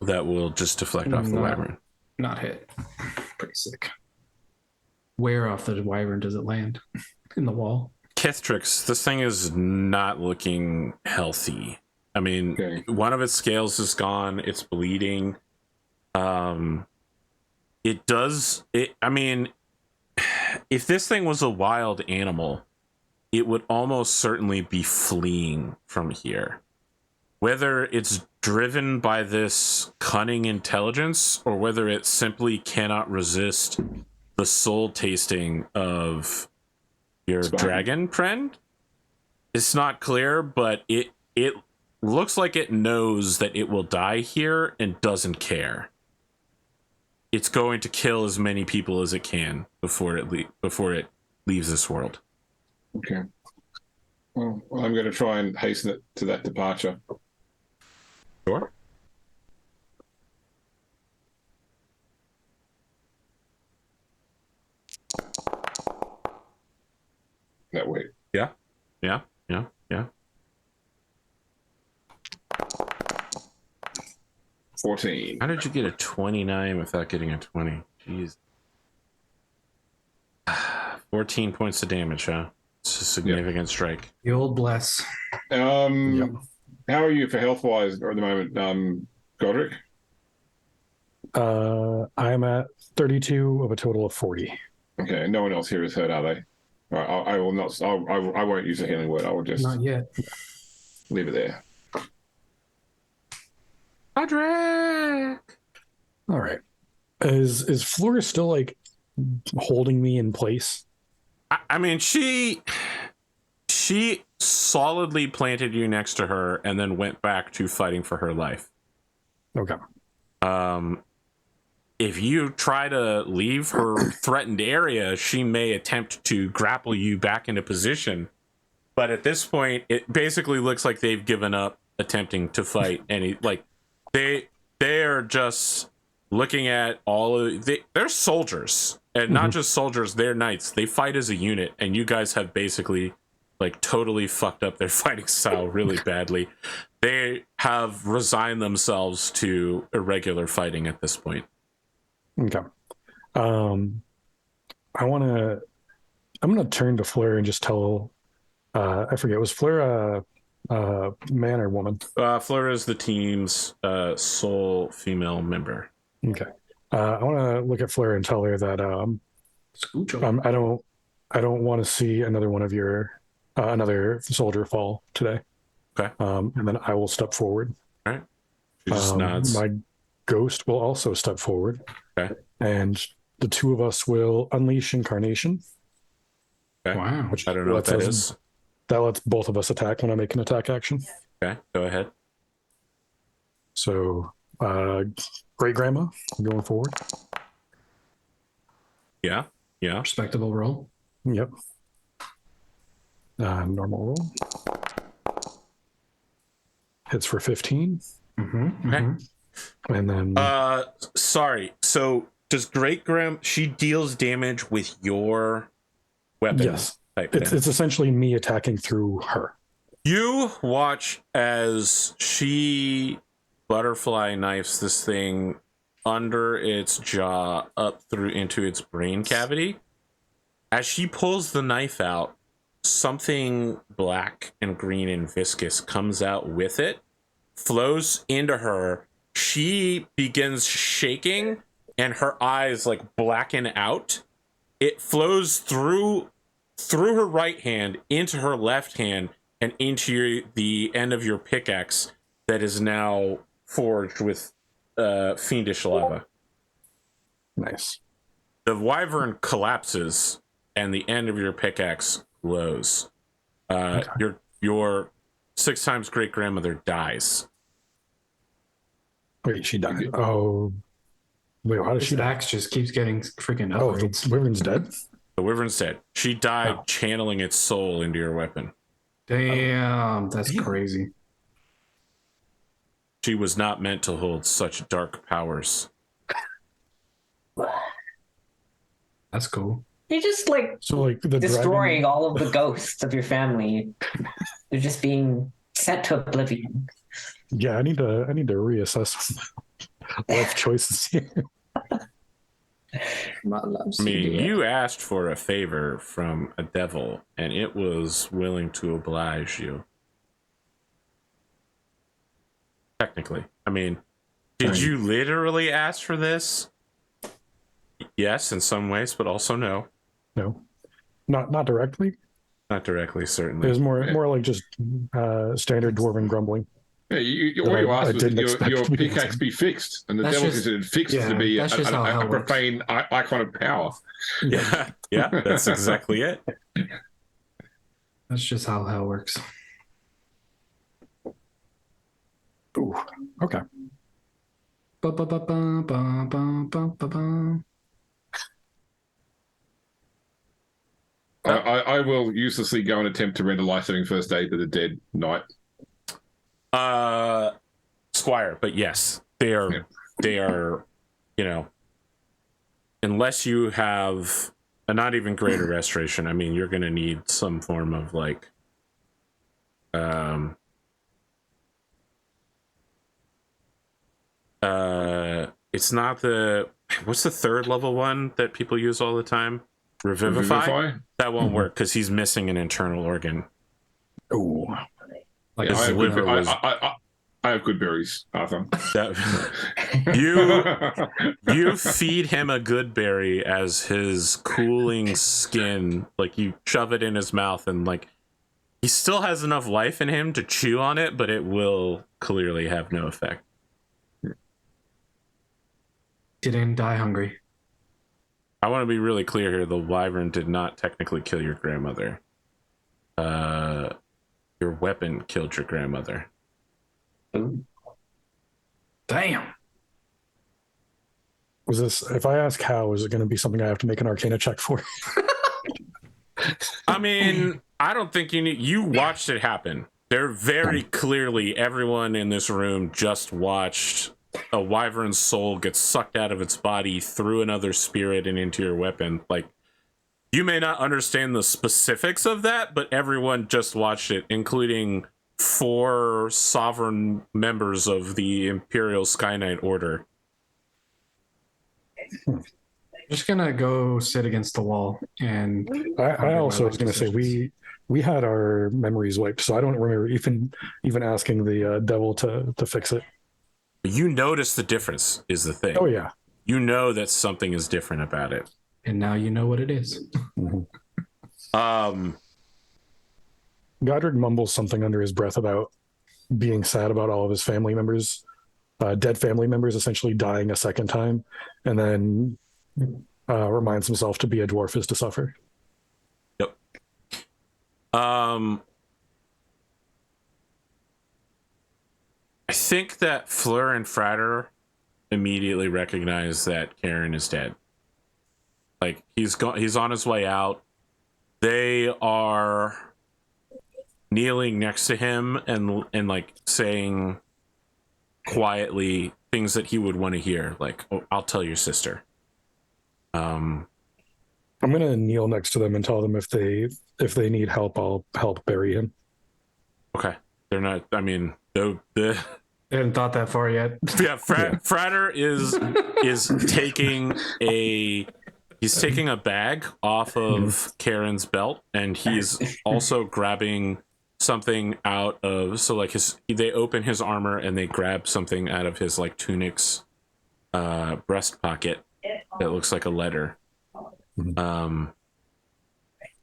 that will just deflect off the wyvern. Not hit. Pretty sick. Where off the wyvern does it land? In the wall? Kithtrix, this thing is not looking healthy. I mean, Okay. One of its scales is gone. It's bleeding. I mean, if this thing was a wild animal, it would almost certainly be fleeing from here. Whether it's driven by this cunning intelligence or whether it simply cannot resist the soul tasting of your dragon friend, it's not clear, but it looks like it knows that it will die here and doesn't care. It's going to kill as many people as it can before it leaves this world. Okay. Well, I'm going to try and hasten it to that departure. Sure. That way. Yeah. 14. How did you get a 29 without getting a 20? Jeez. 14 points of damage, huh? It's a significant strike. The old bless. How are you for health wise at the moment, Godric? I'm at 32 of a total of 40. Okay, no one else here is hurt, are they? All right, I will not. I won't use a healing word. I will just Not yet. leave it there. Godric! All right. Is Flora still like holding me in place? I mean, she solidly planted you next to her and then went back to fighting for her life. Okay. If you try to leave her threatened area, she may attempt to grapple you back into position. But at this point, it basically looks like they've given up attempting to fight any. Like they are just looking at all of they're soldiers, and not just soldiers. They're knights. They fight as a unit, and you guys have basically like totally fucked up their fighting style really badly. They have resigned themselves to irregular fighting at this point. Okay. I'm gonna turn to Fleur and just tell I forget, was Fleur a man or woman? Flora is the team's sole female member. Okay. I want to look at Fleur and tell her that Scoocho. I don't want to see another one of your another soldier fall today. Okay. And then I will step forward. All right. She just nods. My ghost will also step forward. Okay. And the two of us will unleash incarnation. Okay. Wow. Which I don't know what that is. That lets both of us attack when I make an attack action. Okay, go ahead. So, great grandma going forward. Yeah. Respectable roll. Yep. Normal roll. Hits for 15. Okay. And then sorry. So does great grand she deals damage with your weapon? yes. Type It's essentially me attacking through her. You watch as she butterfly knifes this thing under its jaw up through into its brain cavity. As she pulls the knife out, something black and green and viscous comes out with it, flows into her. She begins shaking and her eyes like blacken out. It flows through her right hand into her left hand and into the end of your pickaxe that is now forged with fiendish lava. Nice. The wyvern collapses and the end of your pickaxe glows. Your 6 times great grandmother dies. Wait, she died. Oh, wait, how does This she die? axe just keeps getting freaking Oh, upgrades. the wyvern's dead? The wyvern's dead. She died Oh. channeling its soul into your weapon. Damn, that's crazy. She was not meant to hold such dark powers. That's cool. You're just like So, like, the destroying dragon, all of the ghosts of your family. They're just being sent to oblivion. yeah, I need to reassess life choices here. I mean, you asked for a favor from a devil, and it was willing to oblige you. Technically. I mean, did you literally ask for this? Yes, in some ways, but also no. No, not directly. Not directly, It certainly. was more like just standard dwarven grumbling. Yeah, all you asked was that your pickaxe be fixed, and the That's devil just- considered fixed yeah, to be that's just how hell a works. profane icon of power. Yeah, that's exactly it. That's just how hell works. Ooh, okay. Ba-ba-ba-ba-ba-ba-ba-ba. I will uselessly go and attempt to render life-saving first aid to the dead knight. Squire, but yes, they are, you know, unless you have a not even greater restoration, I mean, you're going to need some form of like, it's not what's the 3rd level one that people use all the time? Revivify? That won't work because he's missing an internal organ. Ooh, Like His I liver was have good berries, Arthur. you feed him a good berry as his cooling skin, like you shove it in his mouth, and like he still has enough life in him to chew on it, but it will clearly have no effect. didn't die hungry. I want to be really clear here. The wyvern did not technically kill your grandmother. Your weapon killed your grandmother. Damn. was this? If I ask how, is it going to be something I have to make an Arcana check for? I mean, I don't think you watched it happen. They're very clearly, everyone in this room just watched a wyvern's soul get sucked out of its body through another spirit and into your weapon. Like, you may not understand the specifics of that, but everyone just watched it, including 4 sovereign members of the Imperial Sky Knight Order. I'm just gonna go sit against the wall and I also was going to say we had our memories wiped, so I don't remember even asking the devil to fix it. You notice the difference is the thing. Oh yeah. You know that something is different about it. And now you know what it is. Godric mumbles something under his breath about being sad about all of his family members, dead family members, essentially dying a second time, and then reminds himself to be a dwarf is to suffer. Yep. I think that Fleur and Frater immediately recognize that Karen is dead. Like he's on his way out. They are kneeling next to him and like saying quietly things that he would want to hear, like, "Oh, I'll tell your sister." I'm gonna kneel next to them and tell them if they need help, I'll help bury him. Okay, they're not. I mean, the I hadn't thought that far yet. yeah, Frater is taking a bag off of Karen's belt, and he's also grabbing something out of, so like they open his armor and they grab something out of his like tunic's breast pocket that looks like a letter. I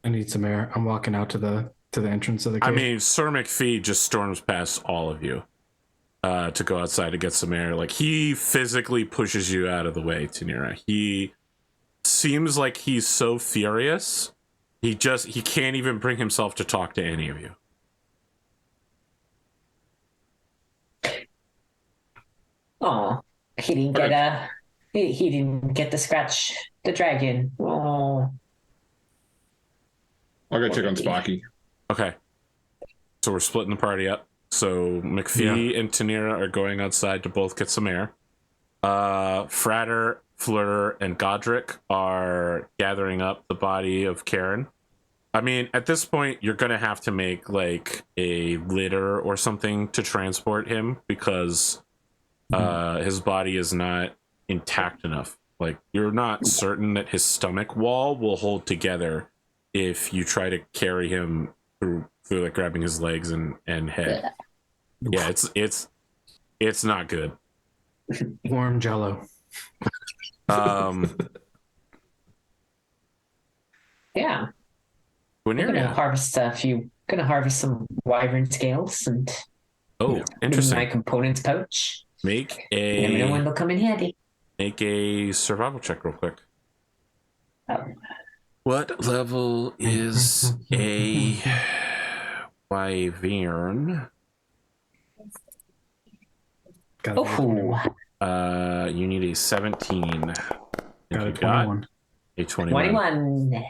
need some air. I'm walking out to the entrance of the cave. I mean, Sir McPhee just storms past all of you to go outside to get some air. Like he physically pushes you out of the way, Tanira. He seems like he's so furious. He can't even bring himself to talk to any of you. Oh, he didn't get he didn't get to scratch the dragon. Oh, I'll go check on Sparky. Okay. So we're splitting the party up. So McPhee and Tanira are going outside to both get some air. Frater, Fleur, and Godric are gathering up the body of Karen. I mean, at this point, you're going to have to make like a litter or something to transport him because his body is not intact enough. Like, you're not certain that his stomach wall will hold together if you try to carry him through like grabbing his legs and head. Yeah, it's not good. Warm Jello. yeah. When We're you're gonna harvest some wyvern scales and interesting. my components pouch. Make You never know when they'll come in handy. Make a survival check real quick. Oh. What level is a wyvern? Oh, You need a 17. Got a 21. A 21. 21.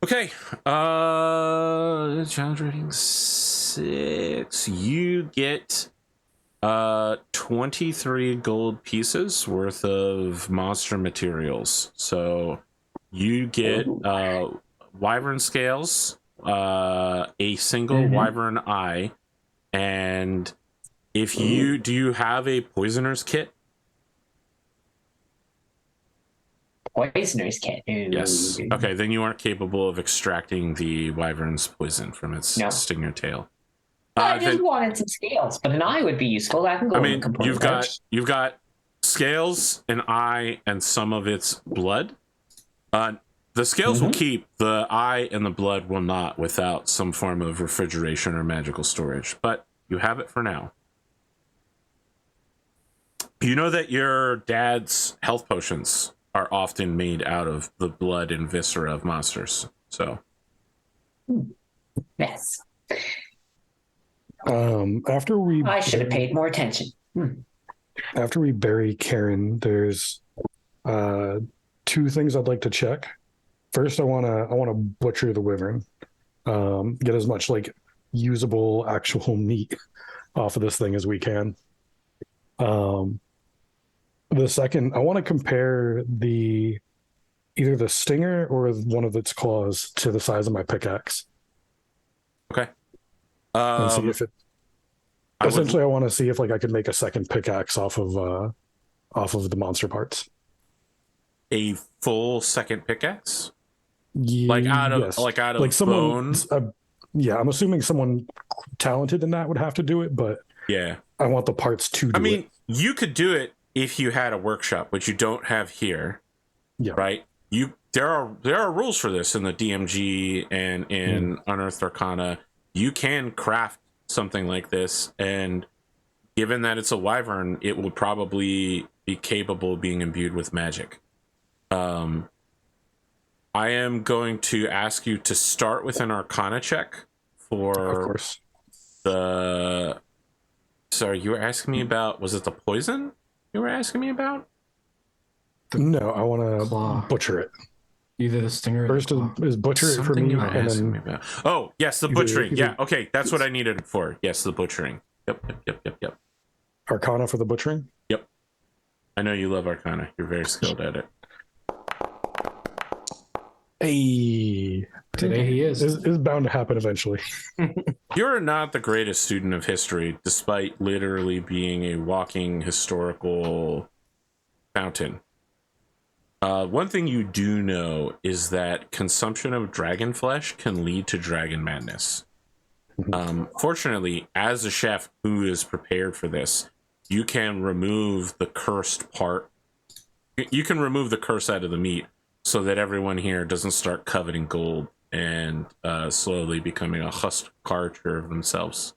Okay. Challenge rating 6. You get 23 gold pieces worth of monster materials. So you get wyvern scales, a single wyvern eye, and if you do you have a poisoner's kit? Poisoner's kit. Ooh. Yes. Okay, then you aren't capable of extracting the wyvern's poison from its stinger tail. I just wanted some scales, but an eye would be useful. I can go. I mean, you've got scales, an eye, and some of its blood. The scales will keep, the eye and the blood will not, without some form of refrigeration or magical storage. But you have it for now. You know that your dad's health potions are often made out of the blood and viscera of monsters. So, yes. After we, I should have paid more attention. After we bury Karen, there's 2 things I'd like to check. First, I want to butcher the wyvern, get as much like usable actual meat off of this thing as we can. The second, I want to compare either the stinger or one of its claws to the size of my pickaxe. Okay. And see if it. Essentially, I want to see if like I could make a second pickaxe off of the monster parts. A full second pickaxe? Yeah, Like out of yes. like someone, bones? Yeah, I'm assuming someone talented in that would have to do it, but Yeah. I want the parts to do I mean, it. you could do it if you had a workshop, which you don't have here, Yeah. right? There are rules for this in the DMG and in Unearthed Arcana. You can craft something like this, and given that it's a wyvern, it will probably be capable of being imbued with magic. I am going to ask you to start with an Arcana check for Of course. the. Sorry, you were asking me about. Was it the poison you were asking me about? No, I want Claw. to butcher it. Either the stinger or First the claw. is butcher it for Something me, you were and asking me then about. Oh, yes, the Either- butchering. either- Yeah, okay, that's what I needed it for. Yes, the butchering. Yep. Arcana for the butchering. Yep. I know you love Arcana. You're very skilled at it. Hey, Today he is. is bound to happen eventually. You're not the greatest student of history, despite literally being a walking historical fountain. One thing you do know is that consumption of dragon flesh can lead to dragon madness. Fortunately, as a chef who is prepared for this, you can remove the cursed part. You can remove the curse out of the meat so that everyone here doesn't start coveting gold and slowly becoming a husk-carter of themselves.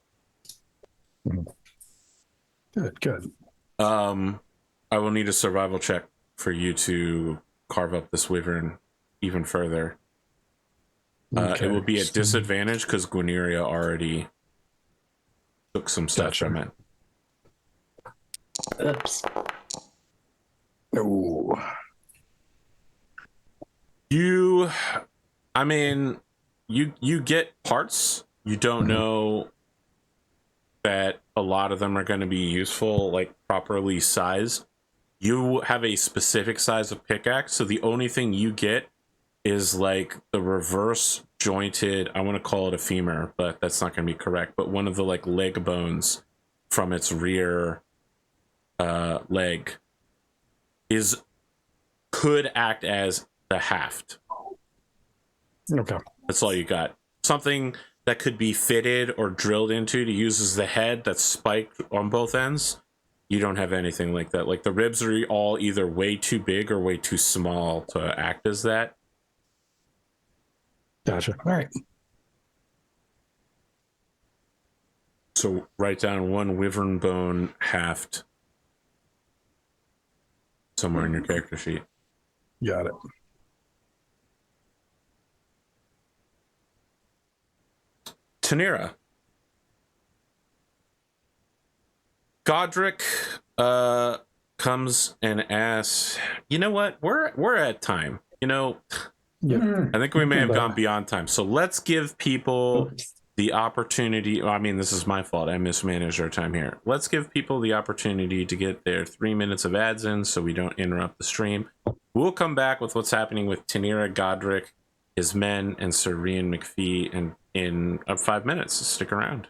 Good. I will need a survival check for you to carve up this wyvern even further. It will be at disadvantage because Gwyneria already took some stuff from it. Oops. Oh, You get parts. You don't know that a lot of them are going to be useful, like properly sized. You have a specific size of pickaxe, so the only thing you get is like the reverse jointed, I want to call it a femur, but that's not going to be correct, but one of the like leg bones from its rear leg could act as the haft. okay. That's all you got. Something that could be fitted or drilled into to use as the head that's spiked on both ends. You don't have anything like that. Like the ribs are all either way too big or way too small to act as that. Gotcha. All right. So write down one wyvern bone haft somewhere in your character sheet. Got it. Tanira. Godric comes and asks, you know what? We're at time. You know, Yeah. I think we may have But- gone beyond time. So let's give people the opportunity. Well, I mean, this is my fault. I mismanaged our time here. Let's give people the opportunity to get their 3 minutes of ads in so we don't interrupt the stream. We'll come back with what's happening with Tanira, Godric, his men, and Sir Rian McPhee in 5 minutes. So stick around.